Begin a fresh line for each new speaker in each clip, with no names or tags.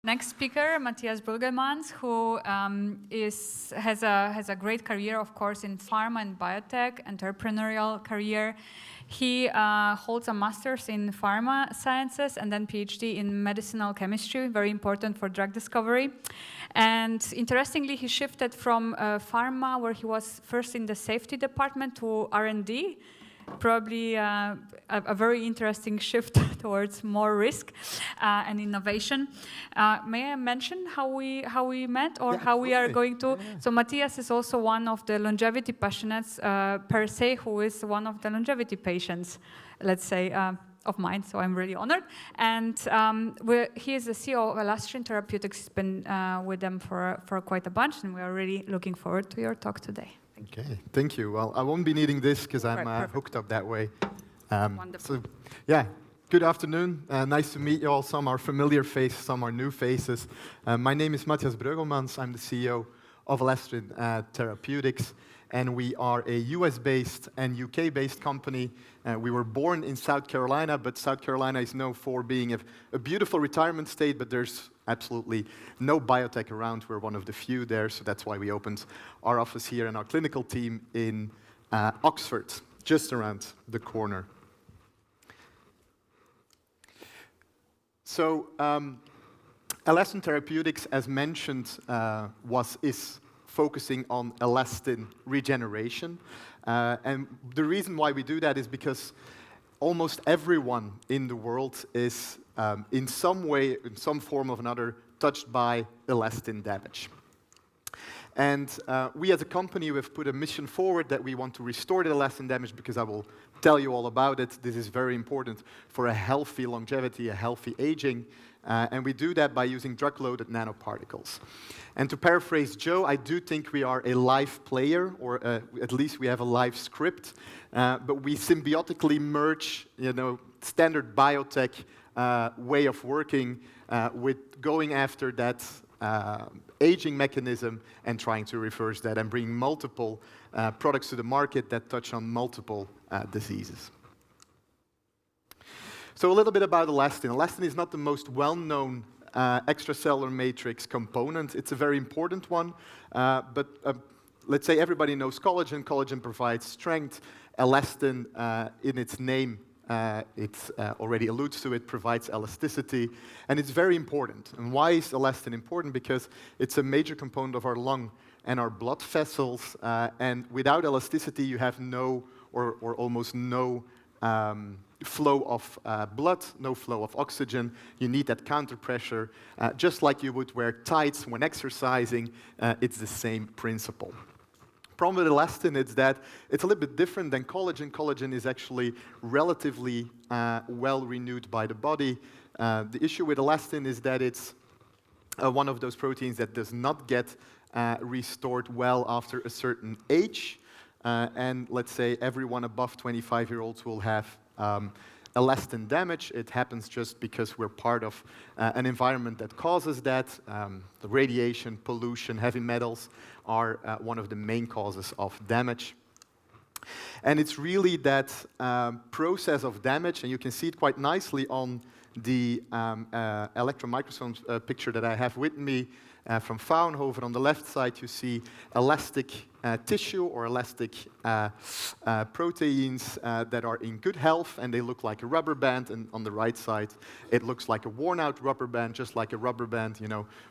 Next speaker, Matthias Breugelmans, who has a great career, of course, in pharma and biotech, entrepreneurial career. He holds a master's in pharma sciences and then PhD in medicinal chemistry, very important for drug discovery. And interestingly, he shifted from pharma, where he was first in the safety department, to R&D. Probably a very interesting shift towards more risk and innovation. May I mention how we met, or how we are going to? Yeah. So Matthias is also one of the longevity passionates per se, who is one of the longevity patients, let's say, of mine. So I'm really honored. And he is the CEO of Elastrin Therapeutics. He's been with them for quite a bunch, and we are really looking forward to your talk today.
Okay, thank you. Well, I won't be needing this because I'm hooked up that way.
Wonderful.
So, yeah, good afternoon. Nice to meet you all. Some are familiar faces, some are new faces. My name is Matthias Breugelmans. I'm the CEO of Elastrin Therapeutics, and we are a US-based and UK-based company. We were born in South Carolina, but South Carolina is known for being a beautiful retirement state, but there's absolutely no biotech around. We're one of the few there, so that's why we opened our office here and our clinical team in Oxford, just around the corner. So, Elastrin Therapeutics, as mentioned, is focusing on elastin regeneration. And the reason why we do that is because almost everyone in the world is in some way, in some form or another, touched by elastin damage. And we as a company, we've put a mission forward that we want to restore the elastin damage, because I will tell you all about it. This is very important for a healthy longevity, a healthy aging. And we do that by using drug-loaded nanoparticles. And to paraphrase Joe, I do think we are a live player, or at least we have a live script. But we symbiotically merge, standard biotech way of working with going after that aging mechanism and trying to reverse that and bring multiple products to the market that touch on multiple diseases. So a little bit about elastin. Elastin is not the most well-known extracellular matrix component. It's a very important one, but let's say everybody knows collagen. Collagen provides strength. Elastin, in its name, it already alludes to it, provides elasticity, and it's very important. And why is elastin important? Because it's a major component of our lung and our blood vessels, and without elasticity, you have no or almost no flow of blood, no flow of oxygen. You need that counter pressure, just like you would wear tights when exercising. It's the same principle. Problem with elastin is that it's a little bit different than collagen. Collagen is actually relatively well renewed by the body. The issue with elastin is that it's one of those proteins that does not get restored well after a certain age. And let's say everyone above 25-year-olds will have elastin damage. It happens just because we're part of an environment that causes that. The radiation, pollution, heavy metals are one of the main causes of damage. And it's really that process of damage, and you can see it quite nicely on the electron microscope picture that I have with me from Fraunhofer. On the left side, you see elastic tissue or elastic proteins that are in good health, and they look like a rubber band. And on the right side, it looks like a worn-out rubber band, just like a rubber band.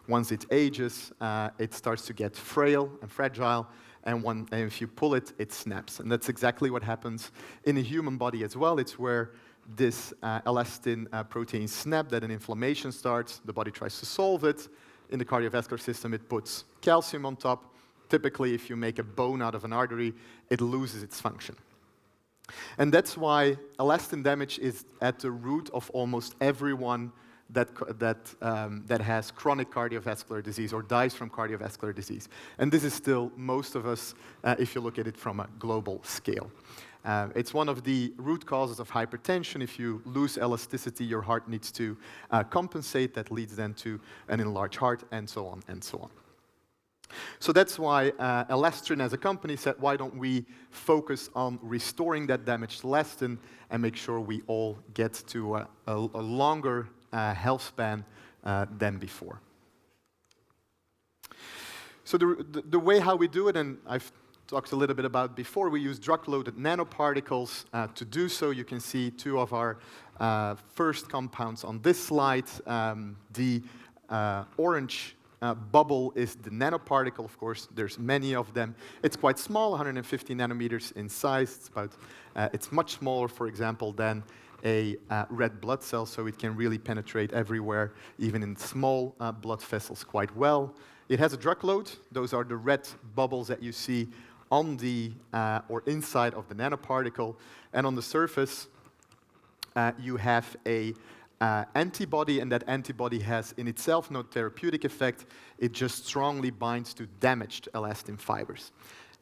Once it ages, it starts to get frail and fragile, and if you pull it, it snaps. And that's exactly what happens in a human body as well. It's where this elastin protein snap, that an inflammation starts. The body tries to solve it. In the cardiovascular system, it puts calcium on top. Typically, if you make a bone out of an artery, it loses its function. And that's why elastin damage is at the root of almost everyone that has chronic cardiovascular disease or dies from cardiovascular disease. And this is still most of us, if you look at it from a global scale. It's one of the root causes of hypertension. If you lose elasticity, your heart needs to compensate. That leads then to an enlarged heart, and so on and so on. So that's why Elastrin as a company said, why don't we focus on restoring that damaged elastin and make sure we all get to a longer health span than before. So the way how we do it, and I've talked a little bit about before, we use drug-loaded nanoparticles to do so. You can see two of our first compounds on this slide. The orange bubble is the nanoparticle. Of course, there's many of them. It's quite small, 150 nanometers in size. It's much smaller, for example, than a red blood cell, so it can really penetrate everywhere, even in small blood vessels, quite well. It has a drug load. Those are the red bubbles that you see on the or inside of the nanoparticle. And on the surface, you have a antibody, and that antibody has in itself no therapeutic effect. It just strongly binds to damaged elastin fibers.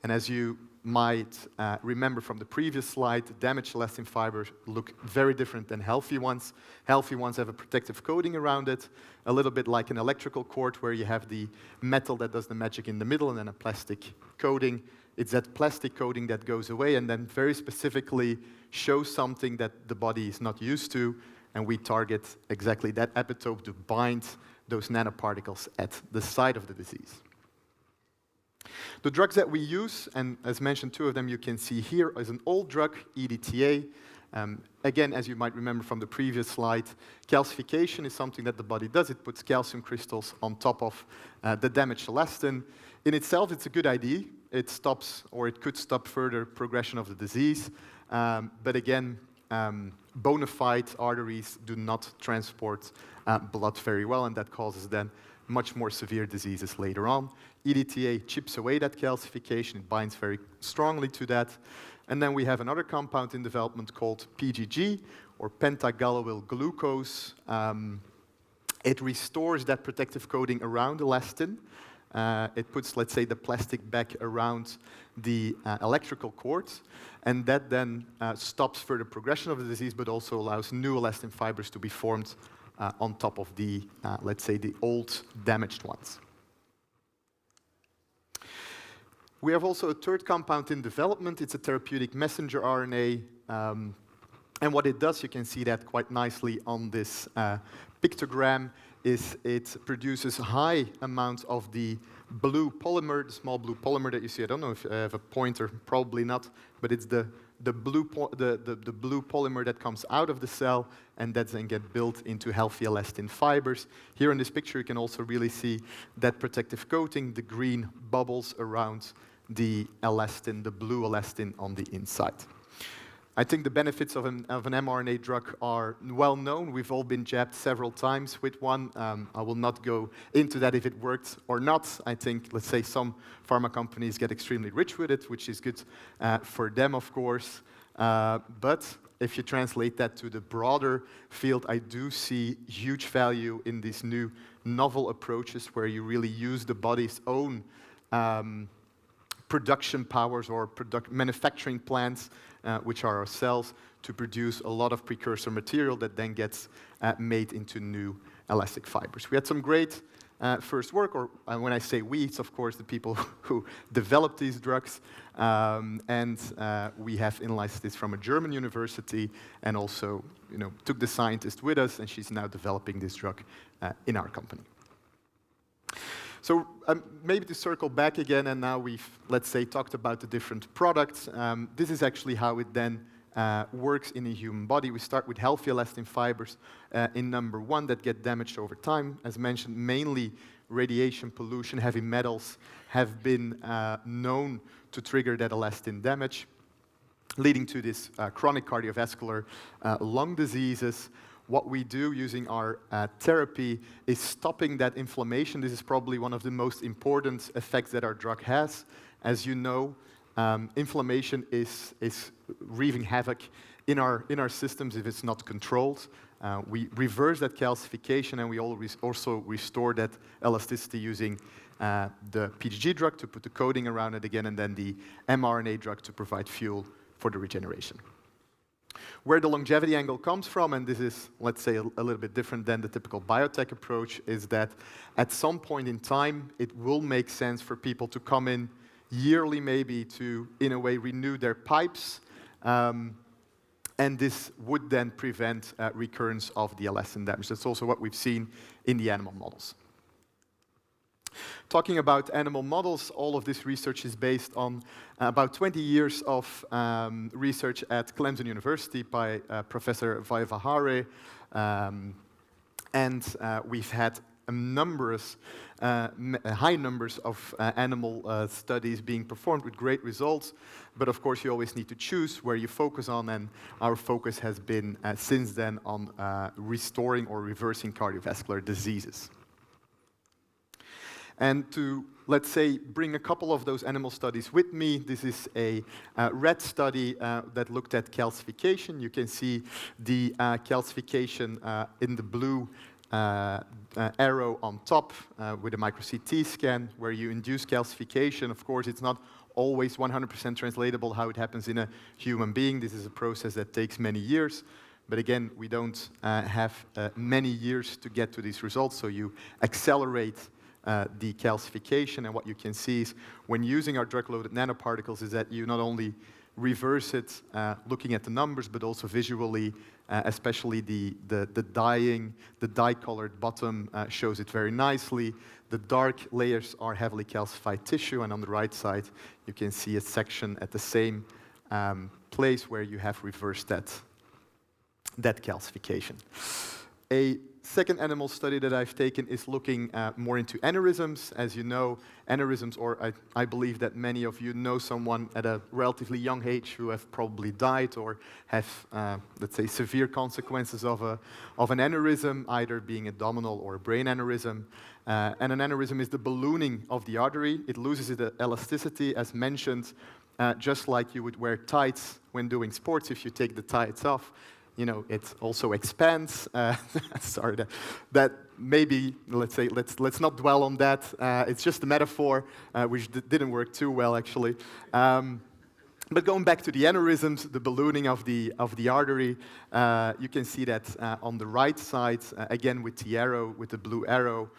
And as you might remember from the previous slide, damaged elastin fibers look very different than healthy ones. Healthy ones have a protective coating around it, a little bit like an electrical cord where you have the metal that does the magic in the middle and then a plastic coating. It's that plastic coating that goes away and then very specifically shows something that the body is not used to, and we target exactly that epitope to bind those nanoparticles at the site of the disease. The drugs that we use, and as mentioned, two of them you can see here, is an old drug, EDTA. Again, as you might remember from the previous slide, calcification is something that the body does. It puts calcium crystals on top of the damaged elastin. In itself, it's a good idea. It stops, or it could stop further progression of the disease. But again, bona fide arteries do not transport blood very well, and that causes then much more severe diseases later on. EDTA chips away that calcification. It binds very strongly to that. And then we have another compound in development called PGG, or pentagallowil glucose. It restores that protective coating around elastin. It puts, let's say, the plastic back around the electrical cord, and that then stops further progression of the disease, but also allows new elastin fibers to be formed on top of the, let's say, the old damaged ones. We have also a third compound in development. It's a therapeutic messenger RNA. And what it does, you can see that quite nicely on this pictogram, is it produces high amounts of the blue polymer, the small blue polymer that you see. I don't know if I have a pointer, probably not, but it's the blue polymer that comes out of the cell, and that then get built into healthy elastin fibers. Here in this picture, you can also really see that protective coating, the green bubbles around the elastin, the blue elastin on the inside. I think the benefits of an mRNA drug are well known. We've all been jabbed several times with one. I will not go into that if it worked or not. I think, let's say, some pharma companies get extremely rich with it, which is good for them, of course. But if you translate that to the broader field, I do see huge value in these new novel approaches where you really use the body's own production powers or manufacturing plants, which are our cells, to produce a lot of precursor material that then gets made into new elastic fibers. We had some great first work, or when I say we, it's of course the people who developed these drugs, and we have in-licensed this from a German university, and also, took the scientist with us, and she's now developing this drug in our company. So maybe to circle back again, and now we've, let's say, talked about the different products. This is actually how it then works in a human body. We start with healthy elastin fibers in number one that get damaged over time. As mentioned, mainly radiation, pollution, heavy metals have been known to trigger that elastin damage, leading to this chronic cardiovascular lung diseases. What we do using our therapy is stopping that inflammation. This is probably one of the most important effects that our drug has. As you know, inflammation is wreaking havoc in our systems if it's not controlled. We reverse that calcification, and we also restore that elasticity using the PGG drug to put the coating around it again, and then the mRNA drug to provide fuel for the regeneration. Where the longevity angle comes from, and this is, let's say, a little bit different than the typical biotech approach, is that at some point in time, it will make sense for people to come in yearly maybe to, in a way, renew their pipes. And and this would then prevent recurrence of the elastin damage. That's also what we've seen in the animal models. Talking about animal models, all of this research is based on about 20 years of research at Clemson University by Professor Vaivahare, and we've had high numbers of animal studies being performed with great results, but of course you always need to choose where you focus on, and our focus has been since then on restoring or reversing cardiovascular diseases. And to, let's say, bring a couple of those animal studies with me, this is a rat study that looked at calcification. You can see the calcification in the blue arrow on top with a micro-CT scan where you induce calcification. Of course, it's not always 100% translatable how it happens in a human being. This is a process that takes many years. But again, we don't have many years to get to these results, so you accelerate the calcification, and what you can see is when using our drug-loaded nanoparticles is that you not only reverse it looking at the numbers, but also visually, especially the dye-colored bottom shows it very nicely. The dark layers are heavily calcified tissue, and on the right side you can see a section at the same place where you have reversed that calcification. A second animal study that I've taken is looking more into aneurysms. As you know, aneurysms, or I believe that many of you know someone at a relatively young age who have probably died or have, let's say, severe consequences of an aneurysm, either being abdominal or a brain aneurysm. And an aneurysm is the ballooning of the artery. It loses its elasticity, as mentioned, just like you would wear tights when doing sports. If you take the tights off, you know, it also expands. Sorry, that maybe, let's say, let's not dwell on that. It's just a metaphor, which didn't work too well, actually. But going back to the aneurysms, the ballooning of the artery, you can see that on the right side, again with the arrow, with the blue arrow,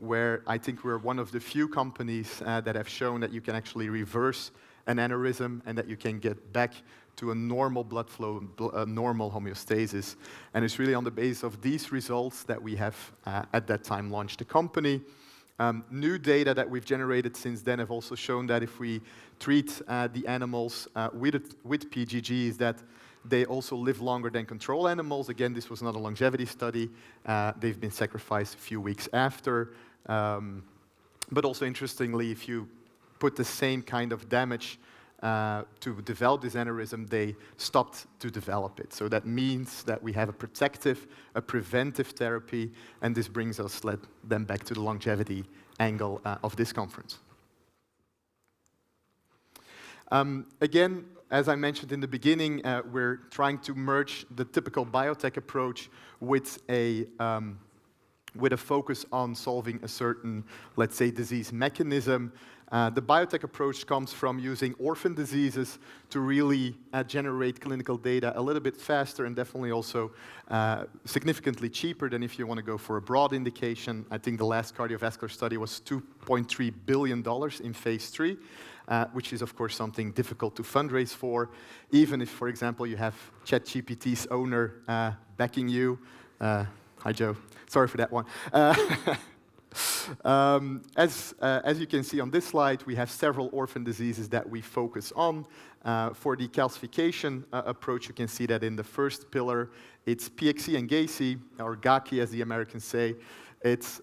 where I think we're one of the few companies that have shown that you can actually reverse an aneurysm and that you can get back to a normal blood flow, normal homeostasis. And it's really on the basis of these results that we have, at that time, launched the company. New data that we've generated since then have also shown that if we treat the animals with PGGs, that they also live longer than control animals. Again, this was not a longevity study. They've been sacrificed a few weeks after. But also interestingly, if you put the same kind of damage to develop this aneurysm, they stopped to develop it. So that means that we have a preventive therapy, and this brings us then back to the longevity angle of this conference. Again, as I mentioned in the beginning, we're trying to merge the typical biotech approach with a focus on solving a certain, let's say, disease mechanism. The biotech approach comes from using orphan diseases to really generate clinical data a little bit faster and definitely also significantly cheaper than if you want to go for a broad indication. I think the last cardiovascular study was $2.3 billion in phase 3, which is, of course, something difficult to fundraise for, even if, for example, you have ChatGPT's owner backing you. Hi, Joe. Sorry for that one. As you can see on this slide, we have several orphan diseases that we focus on. For the calcification approach, you can see that in the first pillar, it's PXE and GACI, or GACI as the Americans say. It's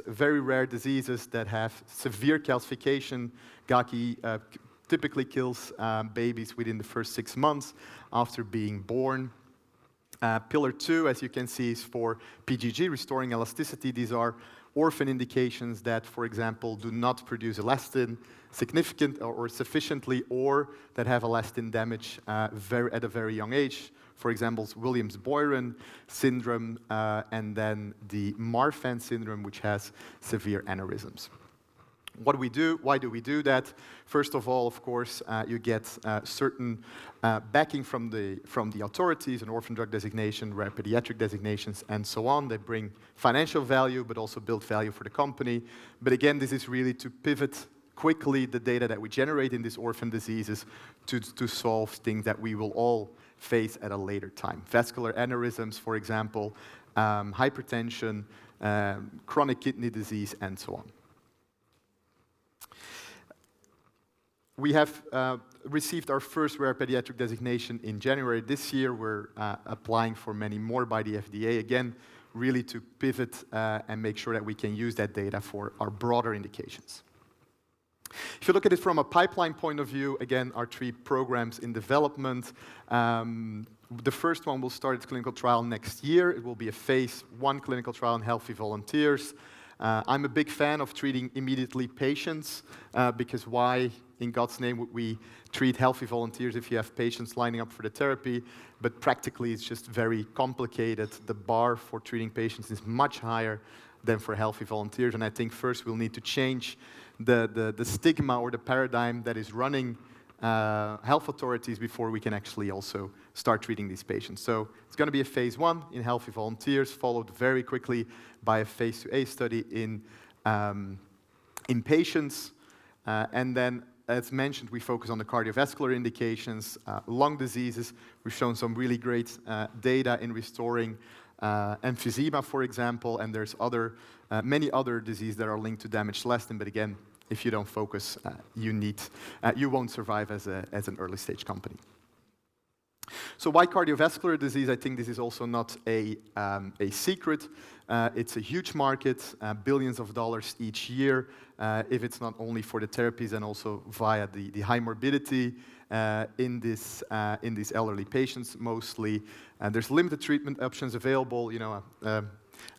very rare diseases that have severe calcification. GACI typically kills babies within the first 6 months after being born. Pillar 2, as you can see, is for PGG, restoring elasticity. These are orphan indications that, for example, do not produce elastin significant or sufficiently, or that have elastin damage at a very young age. For example, Williams-Boyron syndrome, and then the Marfan syndrome, which has severe aneurysms. What do we do? Why do we do that? First of all, of course, you get certain backing from the authorities, an orphan drug designation, rare pediatric designations, and so on. They bring financial value, but also build value for the company. But again, this is really to pivot quickly the data that we generate in these orphan diseases to solve things that we will all phase at a later time. Vascular aneurysms, for example, hypertension, chronic kidney disease, and so on. We have received our first rare pediatric designation in January this year. We're applying for many more by the FDA, again, really to pivot and make sure that we can use that data for our broader indications. If you look at it from a pipeline point of view, again, our 3 programs in development. The first one will start its clinical trial next year. It will be a phase 1 clinical trial in healthy volunteers. I'm a big fan of treating immediately patients, because why in God's name would we treat healthy volunteers if you have patients lining up for the therapy? But practically, it's just very complicated. The bar for treating patients is much higher than for healthy volunteers, and I think first we'll need to change the stigma or the paradigm that is running health authorities before we can actually also start treating these patients. So it's going to be a phase 1 in healthy volunteers, followed very quickly by a phase 2A study in patients. And then, as mentioned, we focus on the cardiovascular indications, lung diseases. We've shown some really great data in restoring emphysema, for example, and there's many other diseases that are linked to damaged elastin, but again, if you don't focus, you won't survive as an early-stage company. So why cardiovascular disease? I think this is also not a secret. It's a huge market, billions of dollars each year, if it's not only for the therapies and also via the high morbidity in these elderly patients mostly. There's limited treatment options available.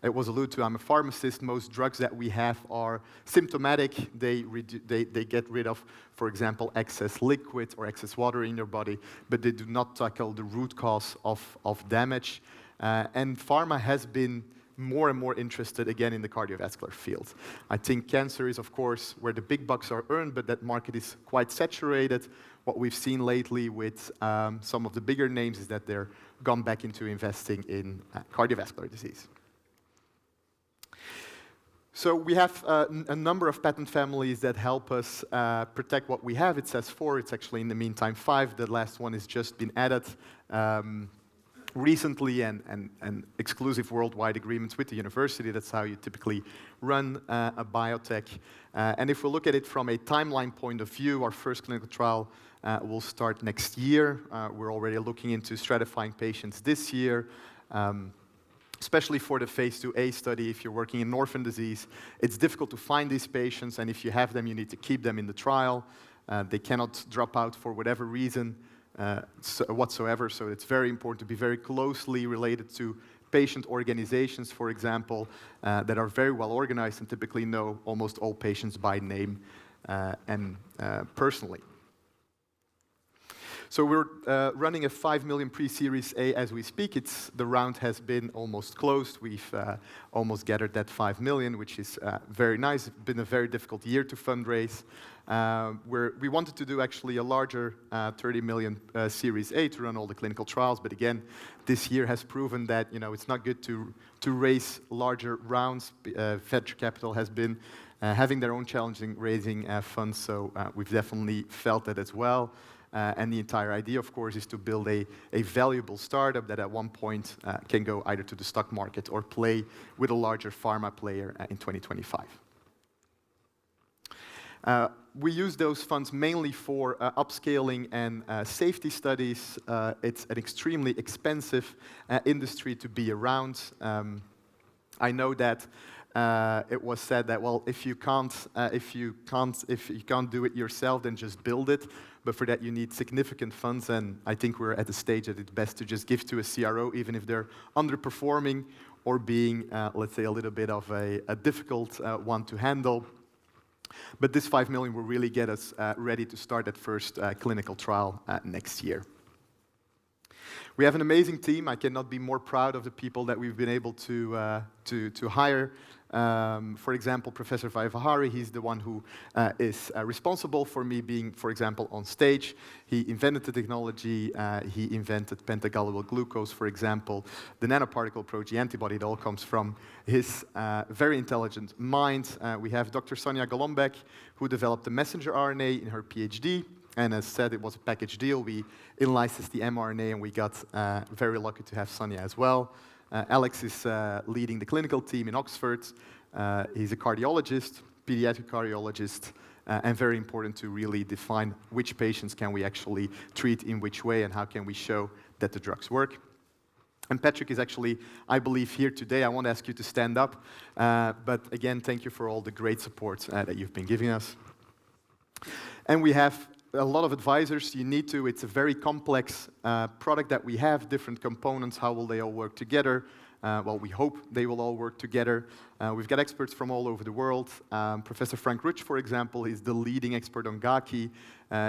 It was alluded to, I'm a pharmacist. Most drugs that we have are symptomatic. They get rid of, for example, excess liquid or excess water in your body, but they do not tackle the root cause of damage. And pharma has been more and more interested, again, in the cardiovascular field. I think cancer is, of course, where the big bucks are earned, but that market is quite saturated. What we've seen lately with some of the bigger names is that they're gone back into investing in cardiovascular disease. So we have a number of patent families that help us protect what we have. It says 4, it's actually in the meantime 5. The last one has just been added recently, and exclusive worldwide agreements with the university. That's how you typically run a biotech. And if we look at it from a timeline point of view, our first clinical trial will start next year. We're already looking into stratifying patients this year. Especially for the phase 2A study, if you're working in orphan disease, it's difficult to find these patients, and if you have them, you need to keep them in the trial. They cannot drop out for whatever reason whatsoever, so it's very important to be very closely related to patient organizations, for example, that are very well organized and typically know almost all patients by name and personally. So we're running a 5 million pre-Series A as we speak. The round has been almost closed. We've almost gathered that 5 million, which is very nice. It's been a very difficult year to fundraise. We wanted to do actually a larger 30 million Series A to run all the clinical trials, but again, this year has proven that it's not good to raise larger rounds. Venture capital has been having their own challenging raising funds, so we've definitely felt that as well. And the entire idea, of course, is to build a valuable startup that at one point can go either to the stock market or play with a larger pharma player in 2025. We use those funds mainly for upscaling and safety studies. It's an extremely expensive industry to be around. I know that it was said that, well, if you can't do it yourself, then just build it. But for that, you need significant funds, and I think we're at the stage that it's best to just give to a CRO, even if they're underperforming or being, let's say, a little bit of a difficult one to handle. But this 5 million will really get us ready to start that first clinical trial next year. We have an amazing team. I cannot be more proud of the people that we've been able to hire. For example, Professor Vaivahari, he's the one who is responsible for me being, for example, on stage. He invented the technology. He invented pentagallyl glucose, for example. The nanoparticle approach, the antibody, it all comes from his very intelligent mind. We have Dr. Sonja Golombek, who developed the messenger RNA in her PhD. And as said, it was a package deal. We in-licensed the mRNA, and we got very lucky to have Sonia as well. Alex is leading the clinical team in Oxford. He's a cardiologist, pediatric cardiologist, and very important to really define which patients can we actually treat in which way and how can we show that the drugs work. And Patrick is actually, I believe, here today. I won't ask you to stand up, but again, thank you for all the great support that you've been giving us. And we have a lot of advisors. You need to. It's a very complex product that we have, different components. How will they all work together? Well, we hope they will all work together. We've got experts from all over the world. Professor Frank Rutsch, for example, is the leading expert on GACI.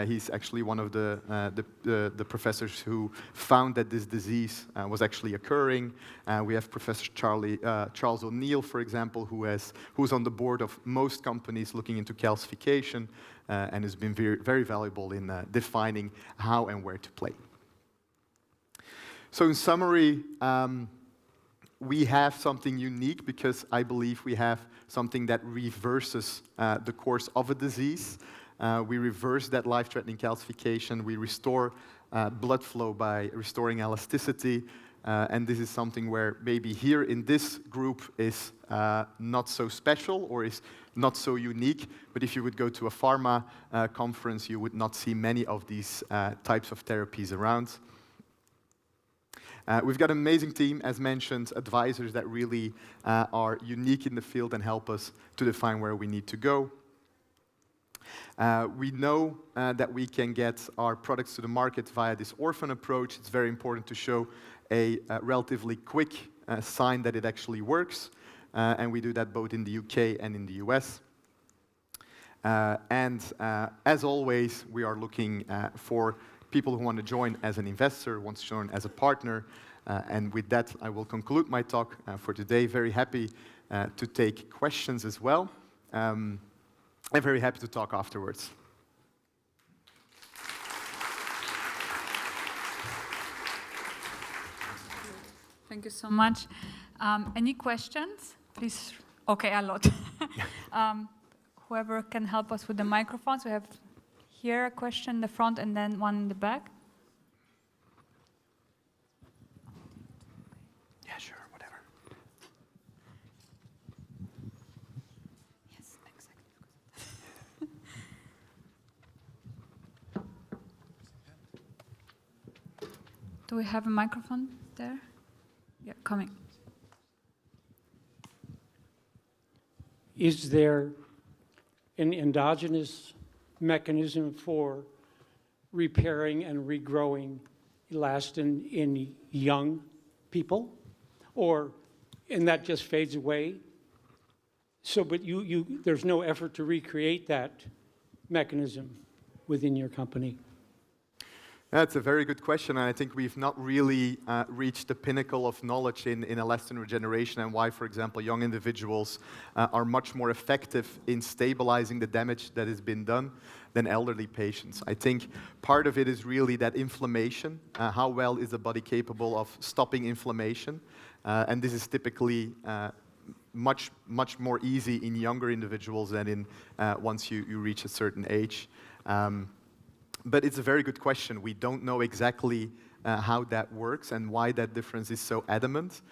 He's actually one of the professors who found that this disease was actually occurring. We have Professor Charles O'Neill, for example, who's on the board of most companies looking into calcification and has been very, very valuable in defining how and where to play. So in summary, we have something unique because I believe we have something that reverses the course of a disease. We reverse that life-threatening calcification. We restore blood flow by restoring elasticity. And this is something where maybe here in this group is not so special or is not so unique. But if you would go to a pharma conference, you would not see many of these types of therapies around. We've got an amazing team, as mentioned, advisors that really are unique in the field and help us to define where we need to go. We know that we can get our products to the market via this Orphan approach. It's very important to show a relatively quick sign that it actually works, and we do that both in the UK and in the US. As always, we are looking for people who want to join as an investor, want to join as a partner. And with that, I will conclude my talk for today. Very happy to take questions as well. I'm very happy to talk afterwards.
Thank you so much. Any questions? Please. Okay, a lot. Whoever can help us with the microphones. We have here a question in the front and then one in the back.
Yeah, sure, whatever.
Yes, exactly. Do we have a microphone there? Yeah, coming.
Is there an endogenous mechanism for repairing and regrowing elastin in young people, and that just fades away? So, but there's no effort to recreate that mechanism within your company?
That's a very good question, and I think we've not really reached the pinnacle of knowledge in elastin regeneration and why, for example, young individuals are much more effective in stabilizing the damage that has been done than elderly patients. I think part of it is really that inflammation. How well is the body capable of stopping inflammation? And this is typically much more easy in younger individuals than in once you reach a certain age. But it's a very good question. We don't know exactly how that works and why that difference is so adamant.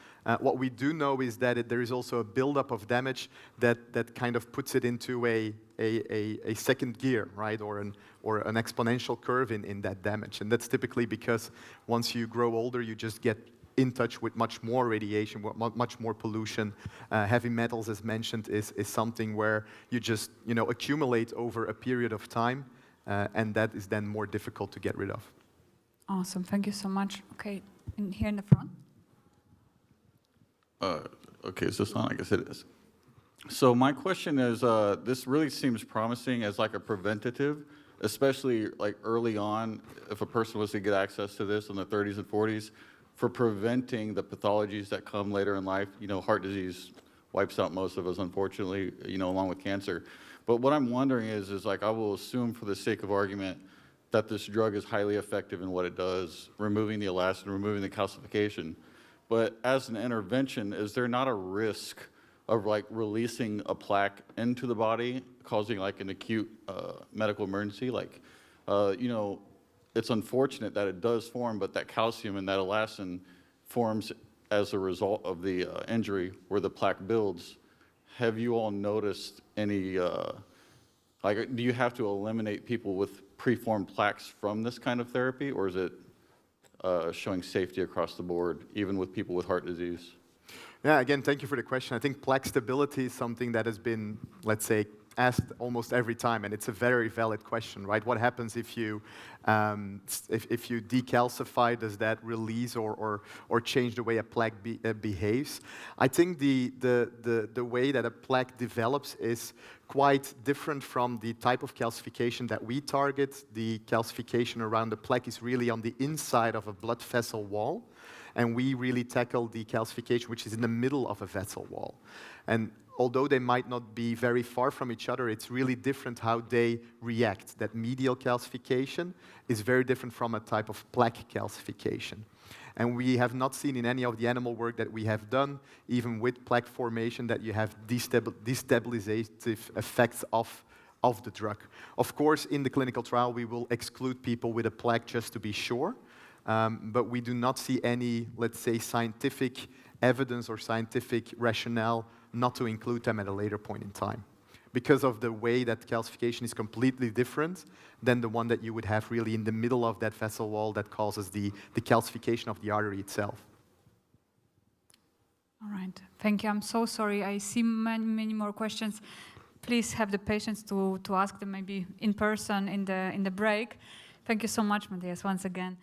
What we do know is that there is also a buildup of damage that kind of puts it into a second gear, right, or an exponential curve in that damage. And that's typically because once you grow older, you just get in touch with much more radiation, much more pollution. Heavy metals, as mentioned, is something where you just accumulate over a period of time. And that is then more difficult to get rid of.
Awesome, thank you so much. Okay, here in the front.
Okay, is this on? I guess it is. So my question is, this really seems promising as like a preventative, especially like early on, if a person was to get access to this in the 30s and 40s, for preventing the pathologies that come later in life. Heart disease wipes out most of us, unfortunately, along with cancer. But what I'm wondering is like, I will assume for the sake of argument that this drug is highly effective in what it does, removing the elastin, removing the calcification. But as an intervention, is there not a risk of like releasing a plaque into the body, causing like an acute medical emergency? Like You know, it's unfortunate that it does form, but that calcium and that elastin forms as a result of the injury where the plaque builds. Have you all noticed any, like, do you have to eliminate people with preformed plaques from this kind of therapy, or is it showing safety across the board, even with people with heart disease?
Yeah, again, thank you for the question. I think plaque stability is something that has been, let's say, asked almost every time, and it's a very valid question, right? What happens if you decalcify? Does that release or change the way a plaque behaves? I think the way that a plaque develops is quite different from the type of calcification that we target. The calcification around the plaque is really on the inside of a blood vessel wall, and we really tackle the calcification which is in the middle of a vessel wall. And although they might not be very far from each other, it's really different how they react. That medial calcification is very different from a type of plaque calcification. And we have not seen in any of the animal work that we have done, even with plaque formation, that you have destabilizative effects of the drug. Of course, in the clinical trial, we will exclude people with a plaque just to be sure, but we do not see any, let's say, scientific evidence or scientific rationale not to include them at a later point in time, because of the way that calcification is completely different than the one that you would have really in the middle of that vessel wall that causes the calcification of the artery itself.
All right, thank you. I'm so sorry. I see many more questions. Please have the patience to ask them maybe in person in the break. Thank you so much, Matthias, once again.